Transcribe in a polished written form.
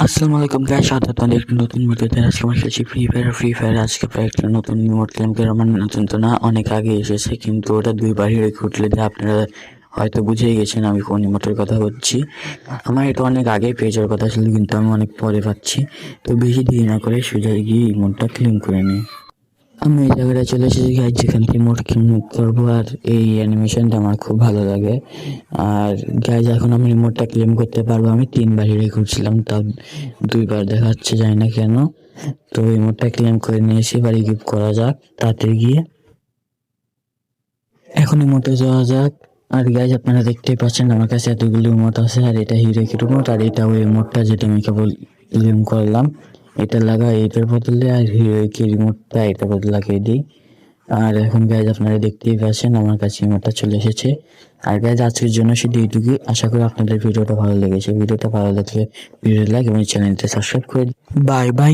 আসসালামু আলাইকুম গাইস, স্বাগত একটি নতুন ভিডিওতে। আজকে আমরা খেলছি ফ্রি ফায়ার। আজকে প্রায় একটা নতুন রিমোট ক্লেম করে, আমার নতুন তো না, অনেক আগে এসেছে, কিন্তু ওটা দুইবার হিরো উঠলে যে আপনারা হয়তো বুঝেই গেছেন আমি কোন রিমোটের কথা বলছি। আমার এটা অনেক আগে পেয়ে যাওয়ার কথা ছিল, কিন্তু আমি অনেক পরে পাচ্ছি। তো বেশি দেরি না করে সোজা গিয়ে রিমোটটা ক্লেম করে নিই। আমি এই জায়গাটা চলে এসেছি গাইজ, যেখান থেকে মোট ক্লিক করবো, আর এই অ্যানিমেশনটা আমার খুব ভালো লাগে। আর গাইজ এখন আমি রিমোটটা ক্লেম করতে পারবো। আমি 3বার হিরে ঘুরছিলাম, তাও 2বার দেখাচ্ছে, যায় না কেন। তো রিমোটটা ক্লেম করে নিয়েছি, বাড়ি গিফট করা যাক তাতে গিয়ে। এখন রিমোটে যাওয়া যাক। আর গাইজ আপনারা দেখতেই পাচ্ছেন আমার কাছে এতগুলো রিমোট আছে, আর এটা হিরো কি রিমোট, আর এটা ওই রিমোটটা যেটা আমি কেবল ক্লেম করলাম। এটা লাগাই এটার বদলে, আর হিরো কি রিমোটটা এটার বদলে লাগিয়ে দিই। আর এখন গাইজ আপনারা দেখতেই পাচ্ছেন আমার কাছে রিমোটটা চলে এসেছে। আর গাইজ আজকের জন্য শুধু এইটুকুই। আশা করি আপনাদের ভিডিওটা ভালো লেগেছে। ভিডিওটা ভালো লাগলে ভিডিও লাইক এবং চ্যানেলটা সাবস্ক্রাইব করে বাই বাই।